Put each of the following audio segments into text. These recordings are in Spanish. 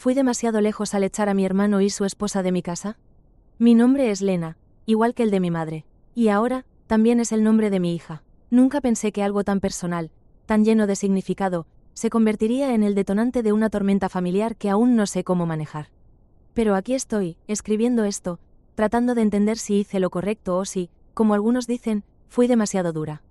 ¿Fui demasiado lejos al echar a mi hermano y su esposa de mi casa? Mi nombre es Lena, igual que el de mi madre. Y ahora, también es el nombre de mi hija. Nunca pensé que algo tan personal, tan lleno de significado, se convertiría en el detonante de una tormenta familiar que aún no sé cómo manejar. Pero aquí estoy, escribiendo esto, tratando de entender si hice lo correcto o si, como algunos dicen, fui demasiado dura.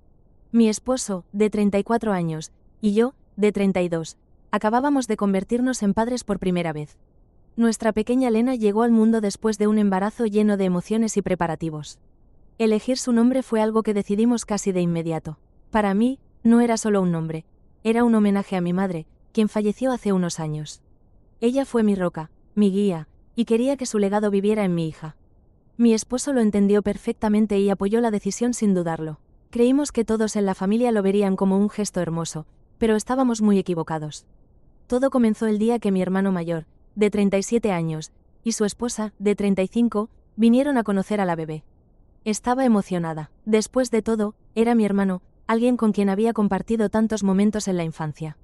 Mi esposo, de 34 años, y yo, de 32, acabábamos de convertirnos en padres por primera vez. Nuestra pequeña Lena llegó al mundo después de un embarazo lleno de emociones y preparativos. Elegir su nombre fue algo que decidimos casi de inmediato. Para mí, no era solo un nombre, era un homenaje a mi madre, quien falleció hace unos años. Ella fue mi roca, mi guía, y quería que su legado viviera en mi hija. Mi esposo lo entendió perfectamente y apoyó la decisión sin dudarlo. Creímos que todos en la familia lo verían como un gesto hermoso, pero estábamos muy equivocados. Todo comenzó el día que mi hermano mayor, de 37 años, y su esposa, de 35, vinieron a conocer a la bebé. Estaba emocionada. Después de todo, era mi hermano, alguien con quien había compartido tantos momentos en la infancia.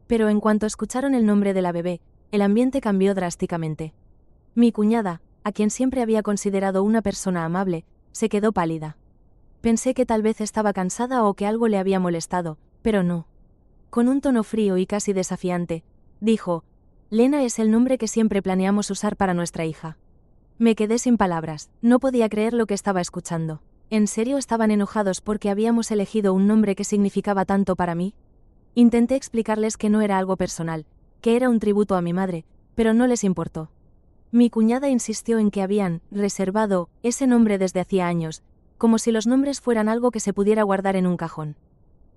Pero en cuanto escucharon el nombre de la bebé, el ambiente cambió drásticamente. Mi cuñada, a quien siempre había considerado una persona amable, se quedó pálida. Pensé que tal vez estaba cansada o que algo le había molestado, pero no. Con un tono frío y casi desafiante, dijo: Lena es el nombre que siempre planeamos usar para nuestra hija. Me quedé sin palabras, no podía creer lo que estaba escuchando. ¿En serio estaban enojados porque habíamos elegido un nombre que significaba tanto para mí? Intenté explicarles que no era algo personal, que era un tributo a mi madre, pero no les importó. Mi cuñada insistió en que habían reservado ese nombre desde hacía años, como si los nombres fueran algo que se pudiera guardar en un cajón.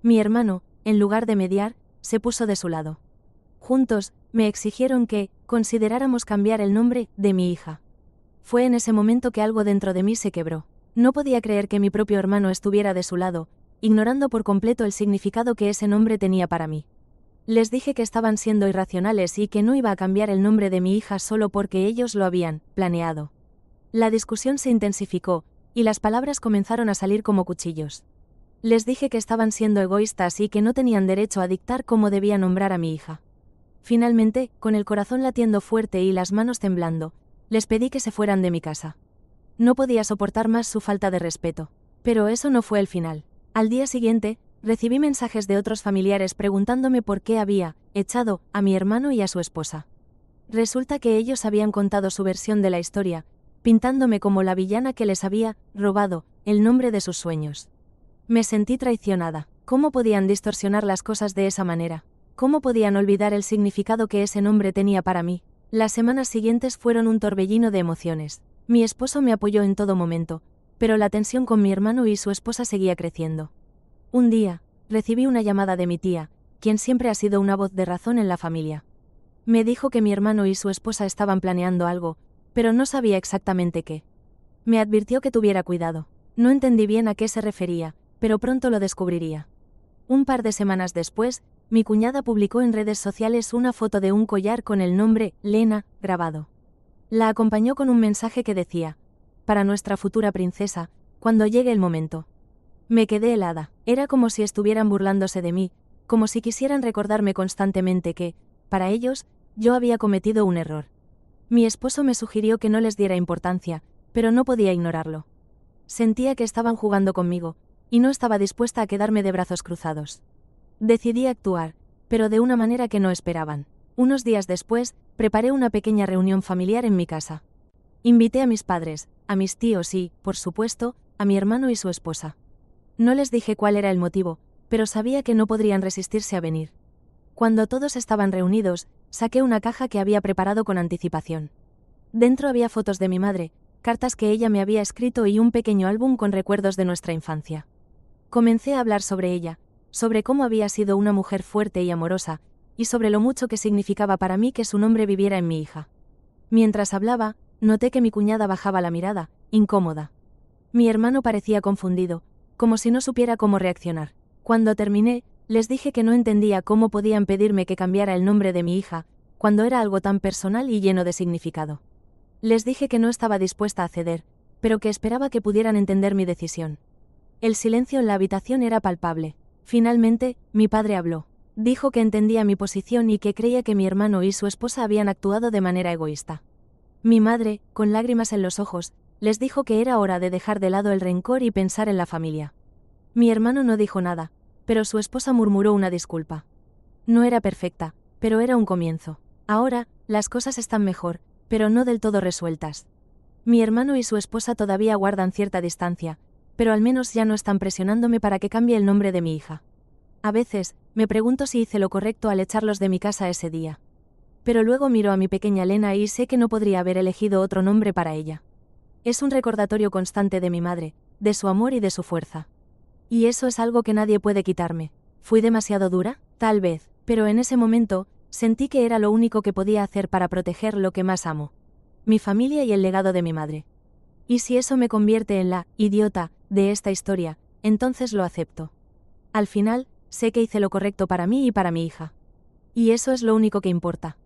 Mi hermano, en lugar de mediar, se puso de su lado. Juntos, me exigieron que consideráramos cambiar el nombre de mi hija. Fue en ese momento que algo dentro de mí se quebró. No podía creer que mi propio hermano estuviera de su lado, ignorando por completo el significado que ese nombre tenía para mí. Les dije que estaban siendo irracionales y que no iba a cambiar el nombre de mi hija solo porque ellos lo habían planeado. La discusión se intensificó, y las palabras comenzaron a salir como cuchillos. Les dije que estaban siendo egoístas y que no tenían derecho a dictar cómo debía nombrar a mi hija. Finalmente, con el corazón latiendo fuerte y las manos temblando, les pedí que se fueran de mi casa. No podía soportar más su falta de respeto. Pero eso no fue el final. Al día siguiente, recibí mensajes de otros familiares preguntándome por qué había echado a mi hermano y a su esposa. Resulta que ellos habían contado su versión de la historia, pintándome como la villana que les había robado el nombre de sus sueños. Me sentí traicionada. ¿Cómo podían distorsionar las cosas de esa manera? ¿Cómo podían olvidar el significado que ese nombre tenía para mí? Las semanas siguientes fueron un torbellino de emociones. Mi esposo me apoyó en todo momento, pero la tensión con mi hermano y su esposa seguía creciendo. Un día, recibí una llamada de mi tía, quien siempre ha sido una voz de razón en la familia. Me dijo que mi hermano y su esposa estaban planeando algo, pero no sabía exactamente qué. Me advirtió que tuviera cuidado. No entendí bien a qué se refería, pero pronto lo descubriría. Un par de semanas después, mi cuñada publicó en redes sociales una foto de un collar con el nombre Lena grabado. La acompañó con un mensaje que decía: para nuestra futura princesa, cuando llegue el momento. Me quedé helada. Era como si estuvieran burlándose de mí, como si quisieran recordarme constantemente que, para ellos, yo había cometido un error. Mi esposo me sugirió que no les diera importancia, pero no podía ignorarlo. Sentía que estaban jugando conmigo, y no estaba dispuesta a quedarme de brazos cruzados. Decidí actuar, pero de una manera que no esperaban. Unos días después, preparé una pequeña reunión familiar en mi casa. Invité a mis padres, a mis tíos y, por supuesto, a mi hermano y su esposa. No les dije cuál era el motivo, pero sabía que no podrían resistirse a venir. Cuando todos estaban reunidos, saqué una caja que había preparado con anticipación. Dentro había fotos de mi madre, cartas que ella me había escrito y un pequeño álbum con recuerdos de nuestra infancia. Comencé a hablar sobre ella, sobre cómo había sido una mujer fuerte y amorosa, y sobre lo mucho que significaba para mí que su nombre viviera en mi hija. Mientras hablaba, noté que mi cuñada bajaba la mirada, incómoda. Mi hermano parecía confundido, como si no supiera cómo reaccionar. Cuando terminé, les dije que no entendía cómo podían pedirme que cambiara el nombre de mi hija, cuando era algo tan personal y lleno de significado. Les dije que no estaba dispuesta a ceder, pero que esperaba que pudieran entender mi decisión. El silencio en la habitación era palpable. Finalmente, mi padre habló. Dijo que entendía mi posición y que creía que mi hermano y su esposa habían actuado de manera egoísta. Mi madre, con lágrimas en los ojos, les dijo que era hora de dejar de lado el rencor y pensar en la familia. Mi hermano no dijo nada, pero su esposa murmuró una disculpa. No era perfecta, pero era un comienzo. Ahora, las cosas están mejor, pero no del todo resueltas. Mi hermano y su esposa todavía guardan cierta distancia, pero al menos ya no están presionándome para que cambie el nombre de mi hija. A veces, me pregunto si hice lo correcto al echarlos de mi casa ese día. Pero luego miro a mi pequeña Lena y sé que no podría haber elegido otro nombre para ella. Es un recordatorio constante de mi madre, de su amor y de su fuerza. Y eso es algo que nadie puede quitarme. ¿Fui demasiado dura? Tal vez, pero en ese momento, sentí que era lo único que podía hacer para proteger lo que más amo. Mi familia y el legado de mi madre. Y si eso me convierte en la idiota de esta historia, entonces lo acepto. Al final, sé que hice lo correcto para mí y para mi hija. Y eso es lo único que importa.